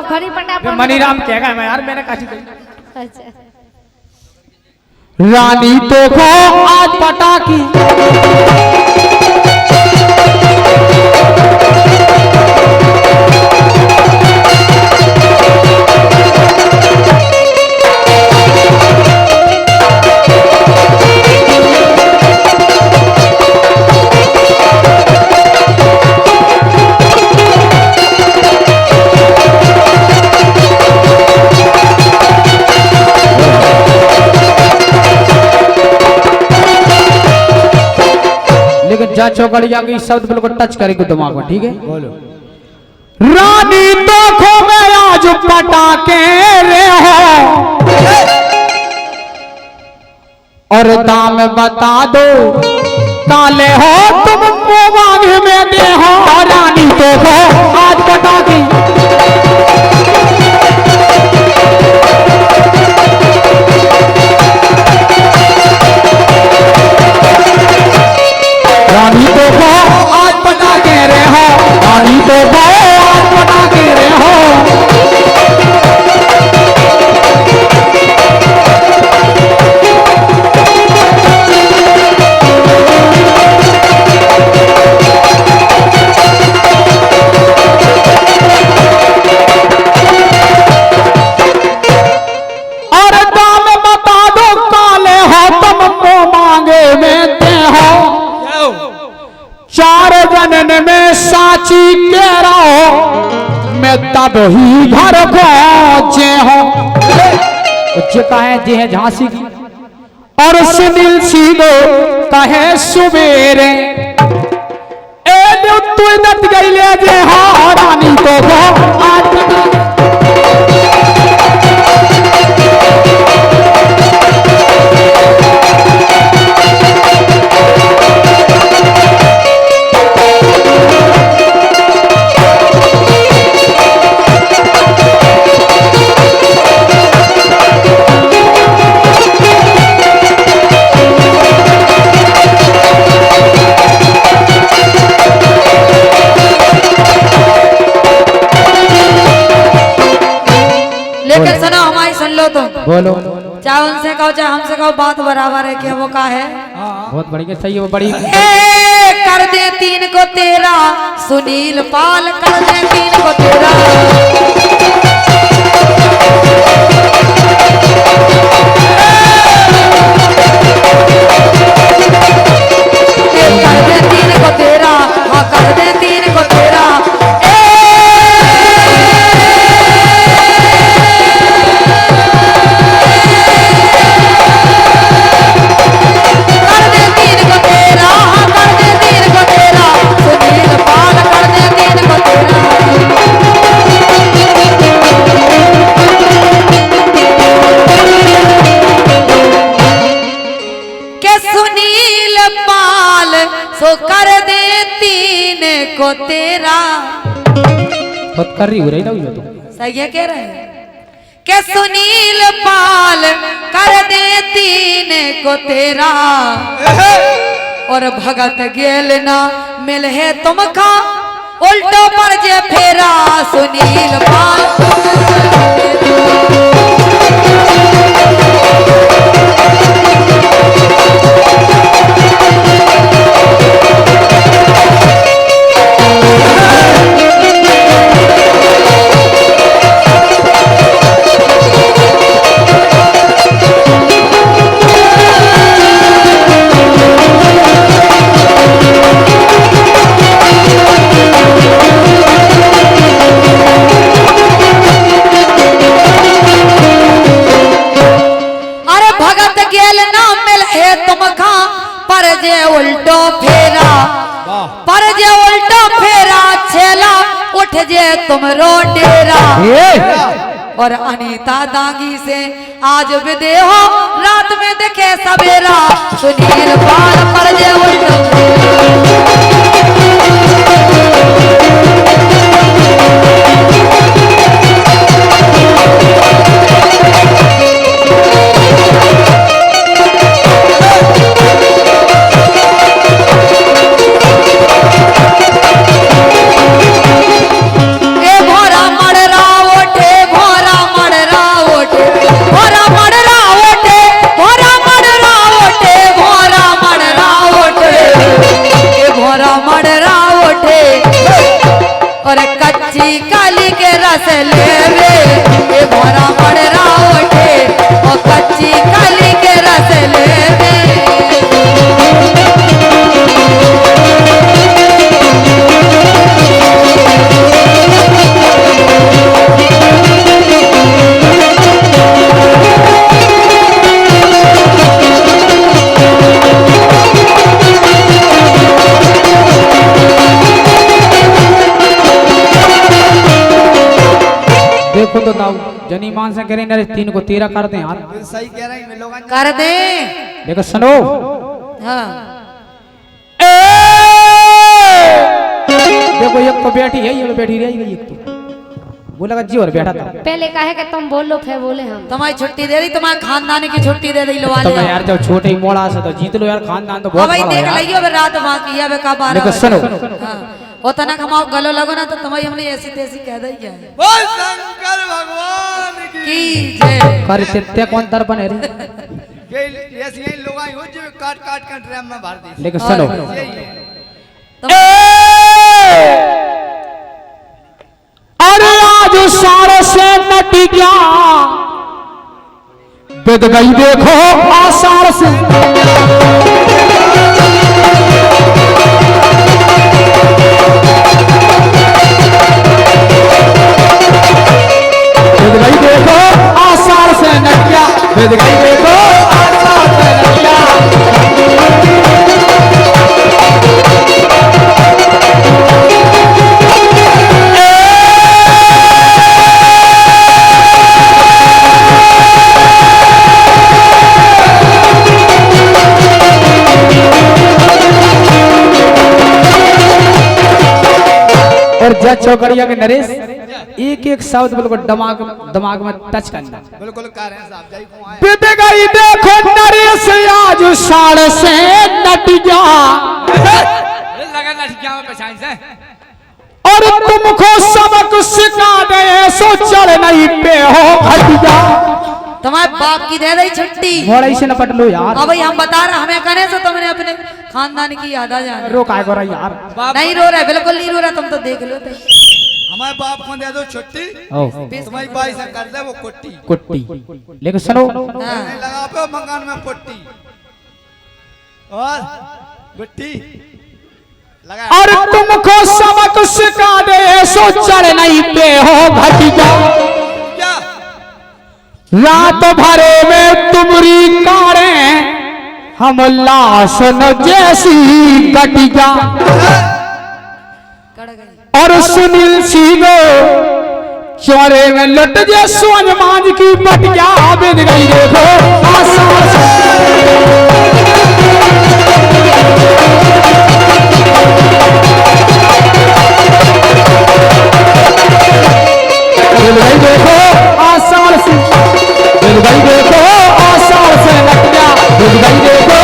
आप खरी पटा मनीराम कहेगा मैं यार मैंने काटी अच्छा रानी तो खो आज पटाकी जा चौकड़िया की शब्द बिल्कुल टच करेगी दिमाग में ठीक है बोलो रानी तो खो में आज पटाके रे हो और दाम बता दो ताले हो तुम मोबाग में दे हो रानी तो खो आज पटाके रानी तो वो आज पटा के रहे हो रानी तो वो आज पटा के रहे हो और दाम बता दो काले हो तुम को मांगे में दे हो चार जनन में साची कह रहा हो मैं तब ही घर पहुंचे हो कहे जे है झांसी की और सुनील सीधो कहे सुबेरे ए तू दत गई ले जे हाँ रानी तो वो आज बोलो चाहे उनसे कहो चाहे हमसे कहो बात बराबर है कि वो का है बहुत बढ़िया सही है वो बड़ी कर दे तीन को तेरा सुनील पाल कर दे तीन को तेरा कर दे तीन को तेरा हाँ कर दे तीन को तेरा तो कर दे तीन को तेरा बहुत कर रही हो रही ना तो सही है कह रहे हैं के सुनील पाल कर दे तीन को तेरा और भगत गेल ना मिल है तुमका उल्टो पर जे फेरा सुनील पाल उल्टो फेरा छेला उठ जे तुम रो डेरा और अनीता दागी से आज विदे हो रात में देखे सवेरा सुनील पाल पर जे उल्टो ए भोरा मड़रा उठ और कच्ची काली के रस लेवे ये भरा मड़रा उठे और कच्ची काली के रस लेवे देखो तो दाऊ जनी मान से करें नरे 3 को 13 कर दे यार। सही कह रहे हैं लोग कर दे। देखो सुनो हाँ देखो एक तो बैठी है ये बैठी रही गई एक तो बोला जी और बैठा था। पहले कहे कि तुम बोलो फिर बोले हम। तुम्हारी छुट्टी दे दी तुम्हारे खानदान की छुट्टी दे दी लवा तो मैं यार जब छोटे ही मोड़ा से तो जीत लो यार खानदान तो बहुत भाई बड़ा है देख यार। लियो रात वहां की है का 12 देखो सुनो वो तना कमाओ गलो लगो ना तो तुम्हारी हमने ऐसी तैसी कह दी क्या है बोल शंकर भगवान की जय कर तेते कौन दर्पण है रे। ये ऐसे ही लोग आई हो जो काट काट कर ड्रम में भर दी। लेकिन सुनो यही है अरे आज सारे से नट गया बिद गई देखो आसार से बिद गई देखो आसार से नट गया बिद गई देखो आसार से नट गया। और जज चौकड़िया के नरेश एक एक शब्द बिल्कुल दिमाग में टच करना। बिल्कुल कह रहे हैं साहब जाई को आए बिद गई देखो नरेश आज साढ़े से नट जा लगा लड़कियां में पहचान से और तुमको सबक सिखा दे सो चढ़ नहीं पे हो हट जा। तुम्हारे बाप की दे दी छुट्टी मोड़ा इसे न पट लो यार। अब भाई हम बता रहे हमें कहने से तुमने अपने खानदान की याद आ जाना रो काय करो यार। नहीं रो रहा बिल्कुल नहीं रो रहा तुम तो देख लो तो हमारे बाप को दे दो छुट्टी ओ तुम्हारी बाई से कर दे वो कुट्टी कुट्टी लेकिन सुनो हाँ। नहीं लगा पे मकान में पुट्टी और गुट्टी लगा और तुमको सबक सिखा दे सो चढ़ नहीं पे हो घट जा। क्या रात भरे में तुमरी कारे हम लाश न जैसी कट जा। कड़ गई और सुनील सिंह चौरे में लट जे सोन मांझ की बटिया बिद गई देखो आसार से बिद गई देखो आसार से बिद गई देखो आसार से लट जा बिद गई देखो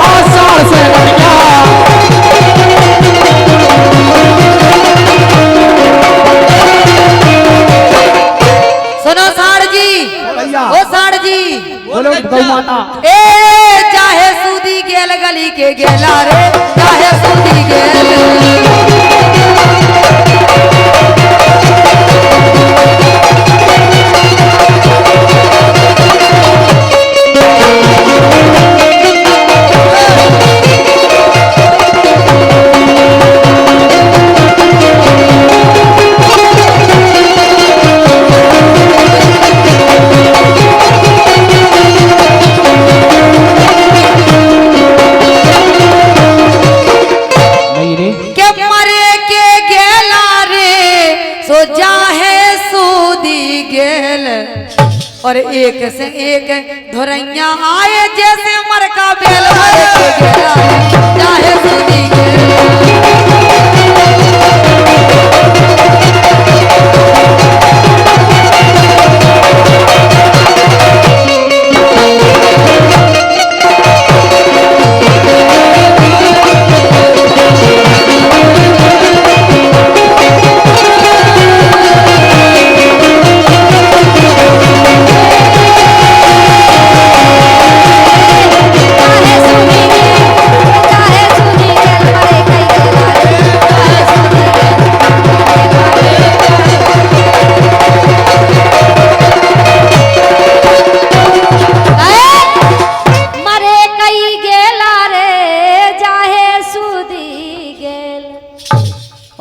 आसार से। सुनो साड़ जी ओ साड़ जी बोलो गौ माता ए चाहे सूदी गेल गली के गेला रे चाहे सूदी गेल नहीं रे के मरे के गेला रे सो जाहे सूदी गेल और एक से एक धोरैया आए जैसे मर का बेल मरे के गेला रे चाहे सूदी गेल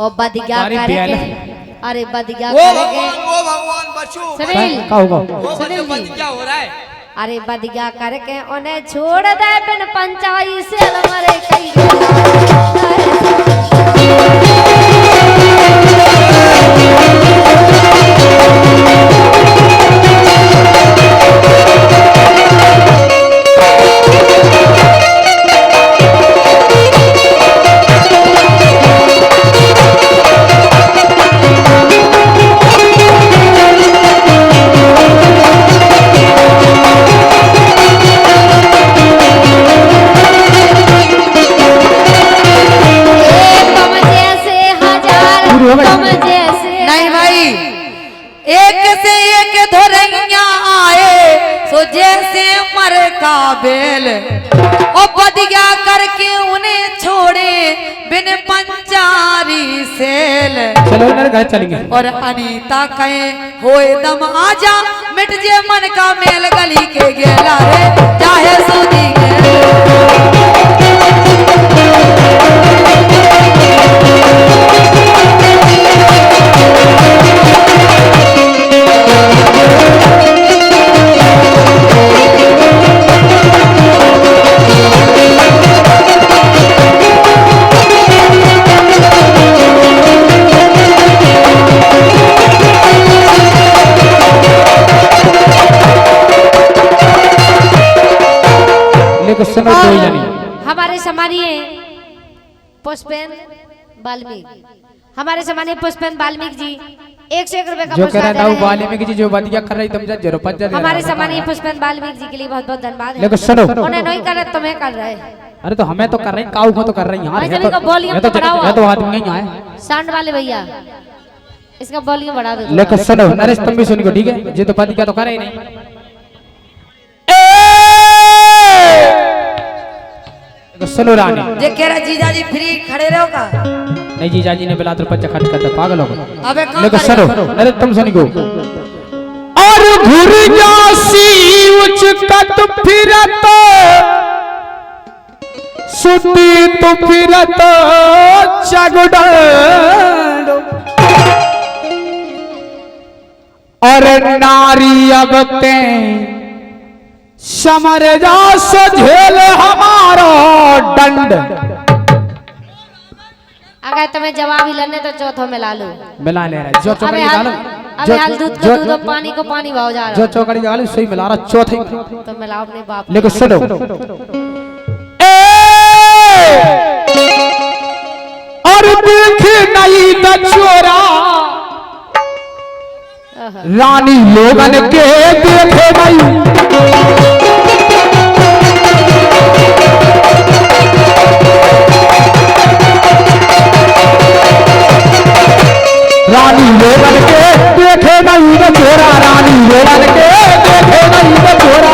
और बदिया अरे करे बेल। के अरे बदिया वो करे के भगवान बचो। सुनील का होगा वो सुनील बच्चों जी। बच क्या हो रहा है? अरे बदिया करके उन्हें छोड़ दे बिन पंचाई से मरे कई तुम जैसे हजार तुम जैसे नहीं भाई, एक से एक धोरैया आए सो जैसे मर का बेल, और बदिया करके उन्हें छोड़े बिन पंचारी सेल। चलो मेरे घर चलेंगे। और अनीता कहे होए दम आजा मिट जे मन का मेल गली के गेला रे चाहे सूदी गेल। लेकिन सुनो दो ही जानी। हमारे सम्मानीय पुष्पेन वाल्मीकि हमारे सम्मानीय पुष्पेन वाल्मीकि जी 101 रुपए का जो कह पुरस्कार रहा दे था वो रहे हैं। वाल्मीकि जी जो बदिया कर रही तुम जा जरो पच जा। हमारे सम्मानीय पुष्पेन वाल्मीकि जी के लिए बहुत बहुत धन्यवाद है। लेकिन सुनो। उन्हें नहीं कर रहे तुम्हें कर रहे अरे तो हमें तो कर रही काऊ को तो कर रही यार। भाई चलो का वॉल्यूम तो बढ़ाओ। ये तो आदमी नहीं आए। साउंड वाले भैया इसका वॉल्यूम बढ़ा दो। लेकिन सुनो नरेश तुम भी सुनियो ठीक है। ये तो बदिया तो करे ही नहीं। सुनो रानी। जे कह रहा जीजा जी फ्री खड़े रहो का। नहीं जीजा जी ने बिला तो पच्चा खर्च करता पागल हो गए। अबे कहाँ लेकिन खड़े सुनो हो? अरे तुम सुनियो। और घुरियासी उचकत फिरत सुती तो फिरत चगुड़ और नारी अब ते समर जा सो झेल हमारो दंड। अगर तुम्हें जवाब ही लेने तो चौथों में ला लो। मिला ले रहा है। जो चौकड़ी डालो अबे हाल दूध को दूध और पानी को पानी भाव जा जो रहा चौकड़ी डालो सही मिला रहा चौथे। है। तो मिलाओ अपने बाप लेकिन सुनो और देखे नहीं तो चोरा रानी लोगन के देखे नहीं। रानी लोगन के देखे नहीं तो चोरा रानी लोगन के देखे नहीं तो चोरा।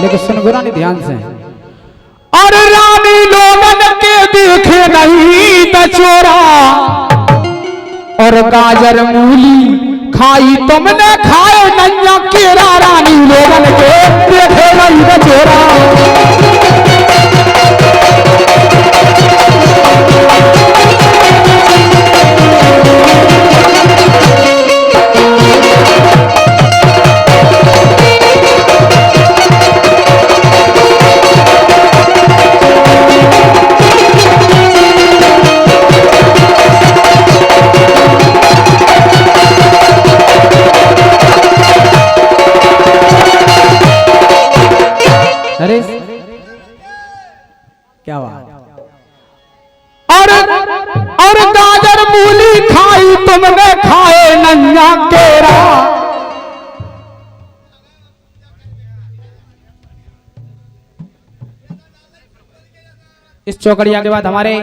लेकिन सुन गो रानी ध्यान से। और रानी लोगन के देखे नहीं तो चोरा और गाजर मूली खाई तुमने खाए नैया केरा रानी लोगन के देखे नहीं तो चोरा। अरे क्या बात। और गाजर मूली खाई तुमने खाए नन्या केरा। इस चौकड़िया के बाद हमारे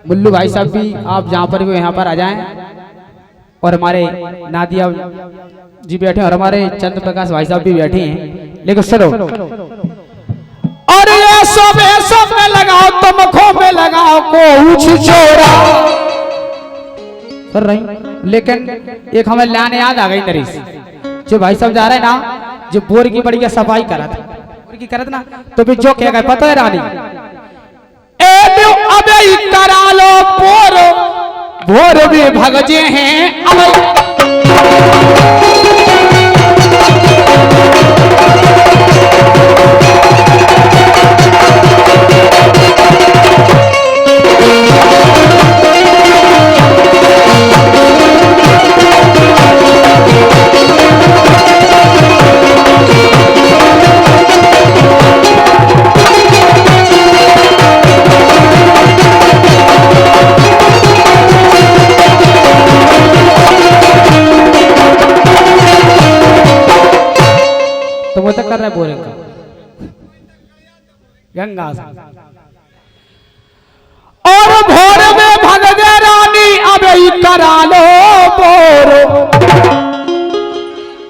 मुल्लू भाई साहब भी आप जहां पर भी यहाँ पर आ जाएं और हमारे नादिया जी बैठे और हमारे चंद्र प्रकाश भाई साहब भी बैठे हैं। लेकिन सुनो और ये सब में लगाओ तुम खो में लगाओ को उछ छोड़ा कर रही। लेकिन एक हमें लाने याद आ गई नरेश, जो भाई साहब जा रहे हैं ना, जो बोर की बड़ी सफाई करा था, बोर की करत ना, तो फिर जो क्या पता है रानी अबे करा लो भोर भी भगजे हैं अबे। वो तो कर रहे बोरे का गंगा से। और भोर में भग गए रानी अबे करा लो बोर,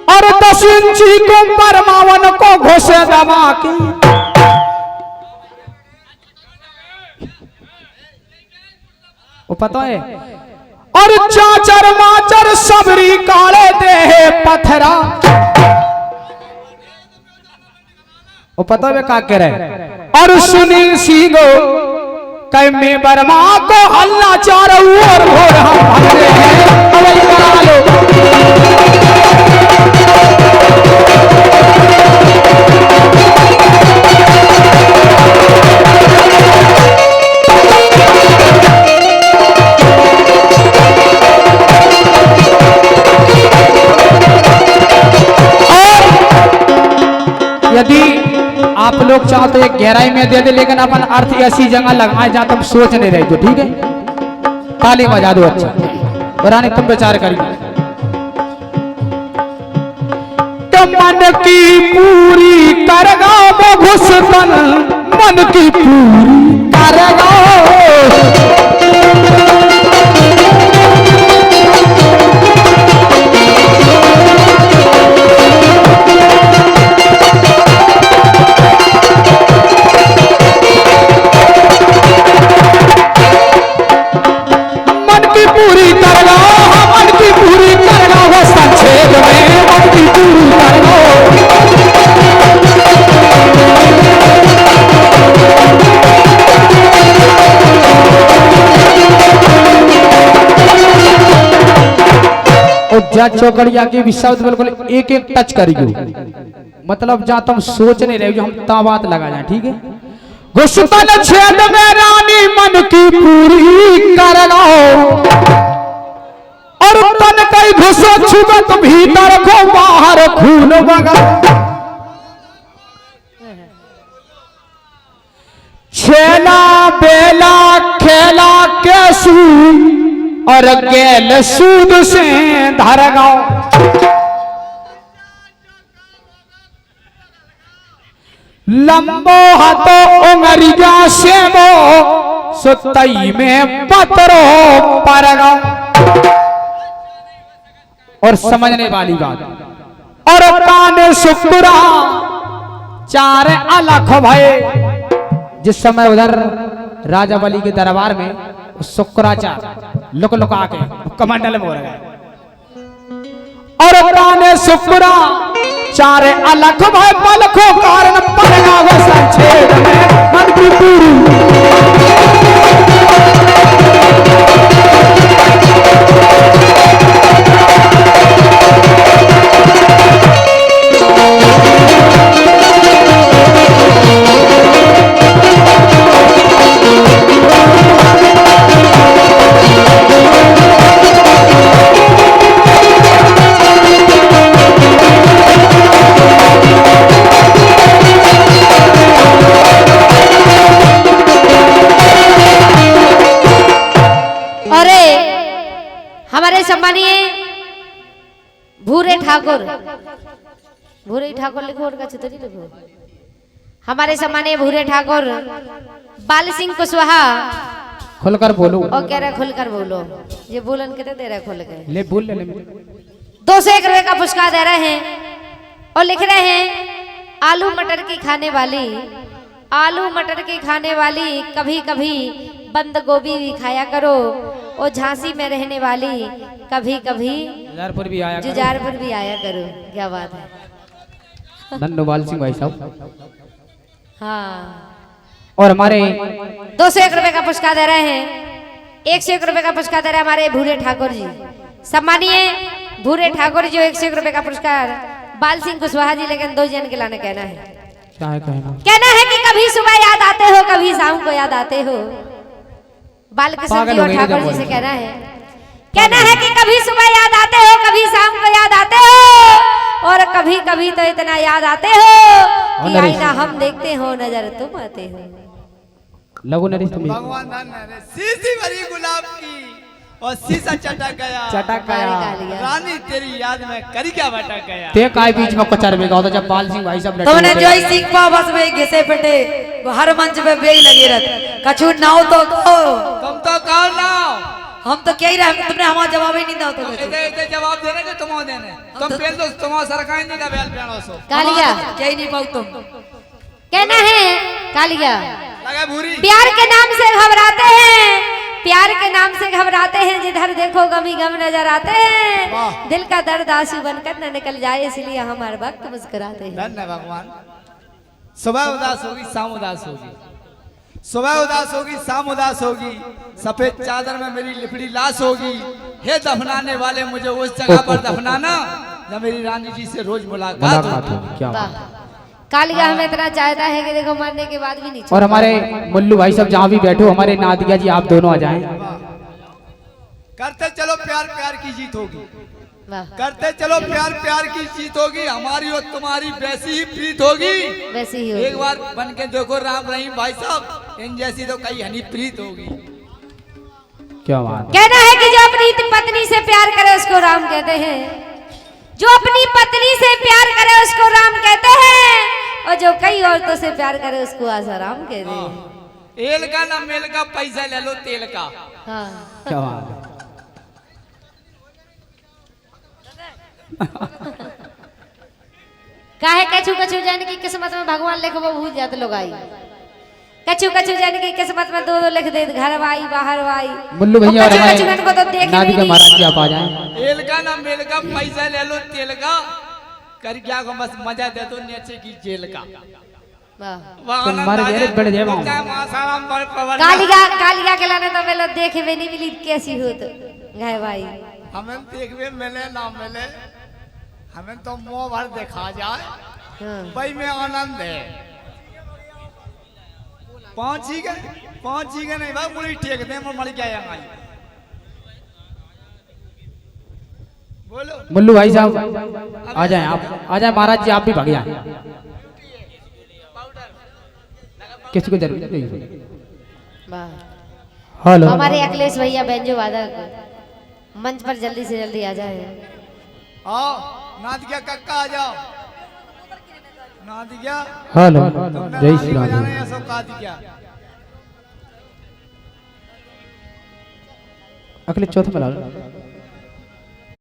और 10 इंची को परमावन को घुसे दबा की। वो पता है, और चाचर माचर सबरी काले दे पथरा। वो पता है क्या कह रहे। और सुनील सिंह कई में बर्मा को हल्ला चारों ओर भोर हम भगते हैं अबे करा लो। यदि आप लोग चाहते हैं गहराई में दे दे, लेकिन अपन अर्थ ऐसी जगह लगाए जहां तुम सोच नहीं रहे, तो ठीक है ताली बजा दो। अच्छा रानी तुम विचार करिए। तो मन की पूरी करगा वो घुसपन, मन की पूरी करगा। चौकड़िया के भी शब्द बिल्कुल एक एक टच करियो, मतलब जहां तुम सोच नहीं रहे, जो हम ता बात लगा जाए, ठीक है। घुसपन छेद में रानी मन की पूरी कर लो, और तन कई घुसो छुबत भीतर को बाहर खून बगा। छेला बेला खेला कैसू और गेल सूद से धर गाओ। लंबो हाथो उंगरिया से वो सुतई में पत्रो पर गाओ। और समझने वाली बात, और काने शुक्रा 4 अलख भये। जिस समय उधर राजा बलि के दरबार में शुक्राचार्य लुक लुक आके कमंडल में हो रहा है, और काने शुक्रा 4 अलख भय पलखों कारण पड़ेगा वो संछेद में मन की पूरी। हमारे सम्मानीय भूरे ठाकुर, भूरे ठाकुर लिखो और का छतरी लिखो। हमारे सम्मानीय भूरे ठाकुर बाल सिंह कुशवाहा, खुलकर बोलो। और कह रहे खुलकर बोलो, ये बोलन कितने दे रहे खुल के ले बोल ले। 201 रुपए का पुरस्कार दे रहे हैं और लिख रहे हैं आलू मटर की खाने वाली आलू मटर के खाने वाली, कभी कभी बंद गोभी भी खाया करो। और झांसी में रहने वाली, कभी कभी जुजारपुर भी आया करो। जुजारपुर भी आया करो। क्या बात है। धन्यवाद सिंह भाई साहब। हाँ, और हमारे 201 रुपए का पुरस्कार दे रहे हैं। 101 रुपए का पुरस्कार दे रहे हैं हमारे भूरे ठाकुर जी। सम्मानिए भूरे ठाकुर जी 101 रुपए का पुरस्कार बाल सिंह कुशवाहा जी। लेकिन 2 जन के लाने कहना है, क्या है कहना है कि कभी सुबह याद आते हो, कभी शाम को याद आते हो। बालकृष्ण जी और ठाकुर जी से कहना है, कहना है कि कभी सुबह याद आते हो, कभी शाम को याद आते हो, और कभी कभी तो इतना याद आते हो कि आईना हम देखते हो, नजर तुम आते हो। लगो नरेश तुम भगवान धन्य रे, सीसी भरी गुलाब की और शीशा चटक गया। चटक गया। रानी तेरी याद में करी क्या भटक गया। ते काय बीच में कचर में गया था जब बाल सिंह भाई साहब तुमने जो ही सीख पा बस वे घिसे पिटे वो हर मंच पे बेई लगे रहते। कछु नाव तो कहो, तुम तो कहो ना, हम तो क्या ही रहे, तुमने हमारा जवाब ही नहीं दिया। तो इधर जवाब देने के तुम देने तुम पेल दो, तुम सरकार नहीं का बैल पेड़ो सो कालिया क्या ही नहीं पाऊ तुम। कहना है कालिया, लगा भूरी प्यार के नाम से घबराते हैं, प्यार के नाम से घबराते हैं, जिधर देखो गमी गम नजर आते हैं। दिल का दर्द आंसू बनकर न निकल जाए, इसलिए हम हर वक्त मुस्कुराते हैं। धन्य भगवान। सुबह उदास होगी, शाम उदास होगी, सुबह उदास होगी, शाम उदास होगी, सफेद चादर में मेरी लिपड़ी लाश होगी। हे दफनाने वाले मुझे उस जगह पर दफनाना जब मेरी रानी जी से रोज मुलाकात होगी। क्या वाह, कालिया हमें इतना चाहता है कि देखो मरने के बाद भी नहीं और हमारे मुल्लू भाई साहब जहाँ भी बैठो, हमारे नादिया जी आप दोनों आ जाएं। करते चलो प्यार प्यार की जीत होगी, वाह, करते चलो प्यार प्यार की जीत होगी। हमारी और तुम्हारी वैसी ही प्रीत होगी। वैसे ही एक होगी। बार बन के देखो राम रहीम भाई साहब, इन जैसी तो कई हनी प्रीत होगी। क्या बात। कहना है कि जो अपनी पत्नी से प्यार करे उसको राम कहते हैं, जो अपनी पत्नी से प्यार करे उसको राम कहते हैं, और जो कई औरतों से प्यार करे उसको आसाराम कहते हैं। एल का ना मेल का, पैसा ले लो तेल का। हाँ, क्या बात। काहे कछु कछु जाने की किस्मत में भगवान लिख वो भूल जाते लोग आई। कछु कछु जाने की किस्मत में 2 लिख दे, घर वाई बाहर वाई। मुल्लू भैया और कछु हमारे कछु इनको तो देखे भी नादिया नहीं। महाराज जी आप आ जाएं। एल का ना मेल का, पैसा ले लो तेल का, कर क्या को बस मजा दे दो नीचे की जेल का। वाह, तुम मर गए बढ़ जाए वहाँ। कालिया कालिया के लाने तो मेला देखे भी नहीं मिली कैसी हो तो घाय भाई। हमें देखवे मिले ना मिले, हमें तो मुंह भर देखा जाए, हाँ, भाई में आनंद है। पहुंच ही गए नहीं भाई, मुड़ी टेक दे मर क्या यहाँ बोलो। मुल्लू भाई साहब आ जाएं, आप आ जाएं महाराज जी, आप भी भाग जाएं, किसी को जरूरत नहीं। वाह। हेलो हमारे अखिलेश भैया बेंजो वादक मंच पर जल्दी से जल्दी आ जाए। आओ नादिया कक्का आ जाओ। नादिया हेलो तुमने जय नादी श्री राम। बजाना या सब का दिया। अगले चौथे में ला लो।